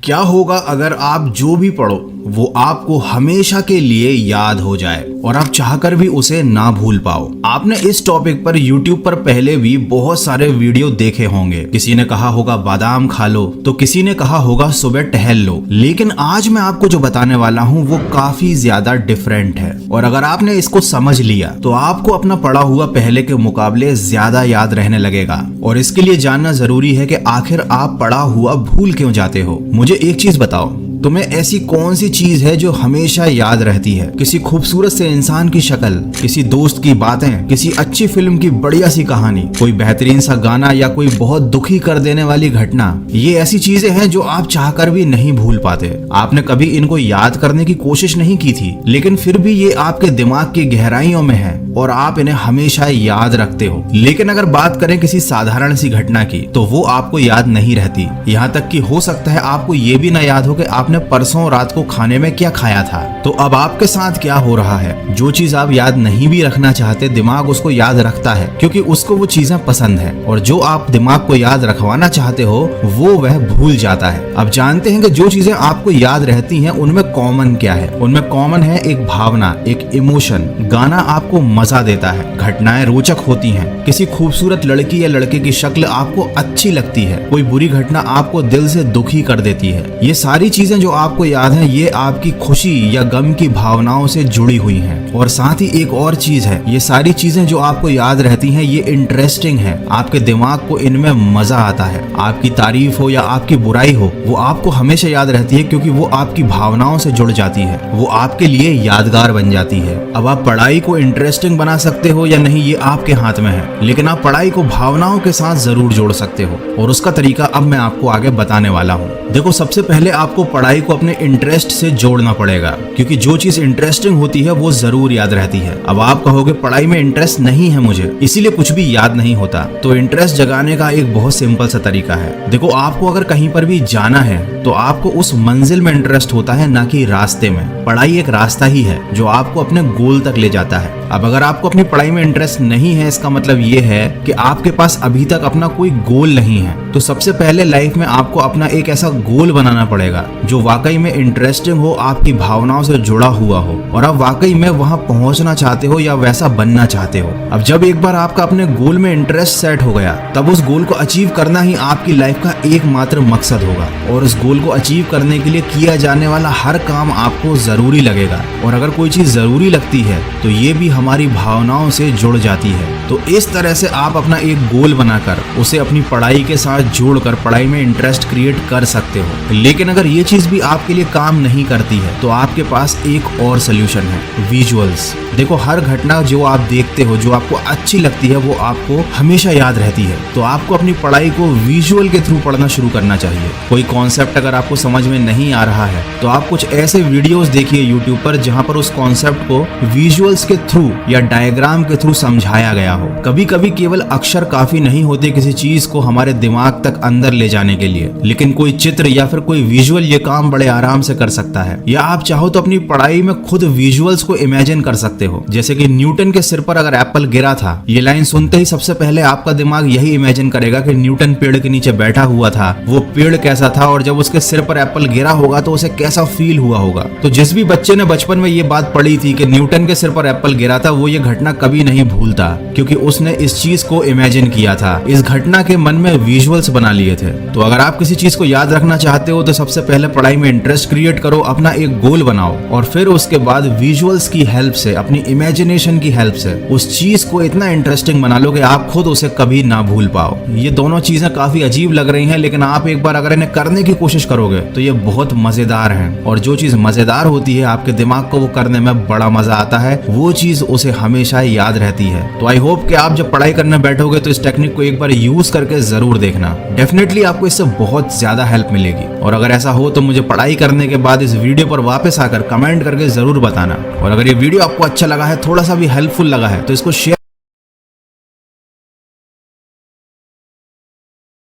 क्या होगा अगर आप जो भी पढ़ो वो आपको हमेशा के लिए याद हो जाए और आप चाहकर भी उसे ना भूल पाओ। आपने इस टॉपिक पर YouTube पर पहले भी बहुत सारे वीडियो देखे होंगे। किसी ने कहा होगा बादाम खा लो, तो किसी ने कहा होगा सुबह टहल लो। लेकिन आज मैं आपको जो बताने वाला हूँ वो काफी ज्यादा डिफरेंट है, और अगर आपने इसको समझ लिया तो आपको अपना पढ़ा हुआ पहले के मुकाबले ज्यादा याद रहने लगेगा। और इसके लिए जानना जरूरी है कि आखिर आप पढ़ा हुआ भूल क्यों जाते हो। मुझे एक चीज बताओ, तुम्हें ऐसी कौन सी चीज है जो हमेशा याद रहती है? किसी खूबसूरत से इंसान की शक्ल, किसी दोस्त की बातें, किसी अच्छी फिल्म की बढ़िया सी कहानी, कोई बेहतरीन सा गाना या कोई बहुत दुखी कर देने वाली घटना। ये ऐसी चीजें हैं जो आप चाहकर भी नहीं भूल पाते। आपने कभी इनको याद करने की कोशिश नहीं की थी, लेकिन फिर भी ये आपके दिमाग की गहराइयों में है और आप इन्हें हमेशा याद रखते हो। लेकिन अगर बात करें किसी साधारण सी घटना की, तो वो आपको याद नहीं रहती। यहाँ तक कि हो सकता है आपको ये भी ना याद हो कि आपने परसों रात को खाने में क्या खाया था। तो अब आपके साथ क्या हो रहा है? जो चीज आप याद नहीं भी रखना चाहते, दिमाग उसको याद रखता है क्योंकि उसको वो चीजें पसंद है, और जो आप दिमाग को याद रखवाना चाहते हो वो वह भूल जाता है। अब जानते हैं कि जो चीजें आपको याद रहती हैं उनमें कॉमन क्या है? उनमें कॉमन है एक भावना, एक इमोशन। गाना आपको मजा देता है, घटनाएं रोचक होती हैं, किसी खूबसूरत लड़की या लड़के की शक्ल आपको अच्छी लगती है, कोई बुरी घटना आपको दिल से दुखी कर देती है। ये सारी चीजें जो आपको याद हैं, ये आपकी खुशी या गम की भावनाओं से जुड़ी हुई हैं। और साथ ही एक और चीज है, ये सारी चीजें जो आपको याद रहती हैं ये इंटरेस्टिंग है। आपके दिमाग को इनमें मजा आता है। आपकी तारीफ हो या आपकी बुराई हो, वो आपको हमेशा याद रहती है क्योंकि वो आपकी भावनाओं से जुड़ जाती है, वो आपके लिए यादगार बन जाती है। अब आप पढ़ाई को इंटरेस्टिंग बना सकते हो या नहीं ये आपके हाथ में है, लेकिन आप पढ़ाई को भावनाओं के साथ जरूर जोड़ सकते हो, और उसका तरीका अब मैं आपको आगे बताने वाला हूँ। देखो, सबसे पहले आपको पढ़ाई को अपने इंटरेस्ट से जोड़ना पड़ेगा, क्योंकि जो चीज इंटरेस्टिंग होती है वो जरूर याद रहती है। अब आप कहोगे पढ़ाई में इंटरेस्ट नहीं है मुझे, इसीलिए कुछ भी याद नहीं होता। तो इंटरेस्ट जगाने का एक बहुत सिंपल सा तरीका है। देखो, आपको अगर कहीं पर भी जाना है तो आपको उस मंजिल में इंटरेस्ट होता है, ना कि रास्ते में। पढ़ाई एक रास्ता ही है जो आपको अपने गोल तक ले जाता है। अब अगर आपको अपनी पढ़ाई में इंटरेस्ट नहीं है, इसका मतलब ये है कि आपके पास अभी तक अपना कोई गोल नहीं है। तो सबसे पहले लाइफ में आपको अपना एक ऐसा गोल बनाना पड़ेगा जो वाकई में इंटरेस्टिंग हो, आपकी भावनाओं से जुड़ा हुआ हो, और आप वाकई में वहां पहुंचना चाहते हो या वैसा बनना चाहते हो। अब जब एक बार आपका अपने गोल में इंटरेस्ट सेट हो गया, तब उस गोल को अचीव करना ही आपकी लाइफ का एकमात्र मकसद होगा। और उस गोल को अचीव करने के लिए किया जाने वाला हर काम आपको जरूरी लगेगा, और अगर कोई चीज जरूरी लगती है तो ये भी हमारी भावनाओं से जुड़ जाती है। तो इस तरह से आप अपना एक गोल बनाकर उसे अपनी पढ़ाई के साथ जोड़कर पढ़ाई में इंटरेस्ट क्रिएट कर सकते हो। लेकिन अगर ये चीज भी आपके लिए काम नहीं करती है तो आपके पास एक और सोल्यूशन है, विजुअल्स। देखो, हर घटना जो आप देखते हो, जो आपको अच्छी लगती है, वो आपको हमेशा याद रहती है। तो आपको अपनी पढ़ाई को विजुअल के थ्रू पढ़ना शुरू करना चाहिए। कोई कॉन्सेप्ट अगर आपको समझ में नहीं आ रहा है तो आप कुछ ऐसे वीडियोस देखिए यूट्यूब पर जहां पर उस कॉन्सेप्ट को विजुअल्स के थ्रू या डायग्राम के थ्रू समझाया गया हो। कभी कभी केवल अक्षर काफी नहीं होते किसी चीज को हमारे दिमाग तक अंदर ले जाने के लिए, लेकिन कोई चित्र या फिर कोई विजुअल ये काम बड़े आराम से कर सकता है। या आप चाहो तो अपनी पढ़ाई में खुद विजुअल्स को इमेजिन कर सकते हो। जैसे कि न्यूटन के सिर पर अगर एप्पल गिरा था, ये लाइन सुनते ही सबसे पहले आपका दिमाग यही इमेजिन करेगा कि न्यूटन पेड़ के नीचे बैठा हुआ था, वो पेड़ कैसा था, और जब उसके सिर पर एप्पल गिरा होगा तो उसे कैसा फील हुआ होगा। तो जिस भी बच्चे ने बचपन में ये बात पढ़ी थी कि न्यूटन के सिर पर एप्पल गिरा था, वो ये घटना कभी नहीं भूलता, क्योंकि उसने इस चीज को इमेजिन किया था, इस घटना के मन में विजुअल्स बना लिए थे। तो अगर आप किसी चीज को याद रखना चाहते हो तो सबसे पहले पढ़ाई में इंटरेस्ट क्रिएट करो, अपना एक गोल बनाओ, और फिर उसके बाद विजुअल्स की हेल्प से, अपनी इमेजिनेशन की हेल्प से उस चीज को इतना इंटरेस्टिंग बना लो कि आप खुद उसे कभी ना भूल पाओ। ये दोनों चीजें काफी अजीब लग रही हैं, लेकिन आप एक बार अगर इन्हें करने की कोशिश करोगे तो ये बहुत मजेदार हैं। और जो चीज मजेदार होती है, आपके दिमाग को वो करने में बड़ा मजा आता है, वो चीज उसे हमेशा याद रहती है। तो आई होप कि आप जब पढ़ाई करने बैठोगे तो इस टेक्निक को एक बार यूज करके जरूर देखना। डेफिनेटली आपको इससे बहुत ज्यादा हेल्प मिलेगी। और अगर ऐसा हो तो मुझे पढ़ाई करने के बाद इस वीडियो पर वापस आकर कमेंट करके जरूर बताना। और अगर ये वीडियो आपको अच्छा लगा है, थोड़ा सा भी हेल्पफुल लगा है, तो इसको शेयर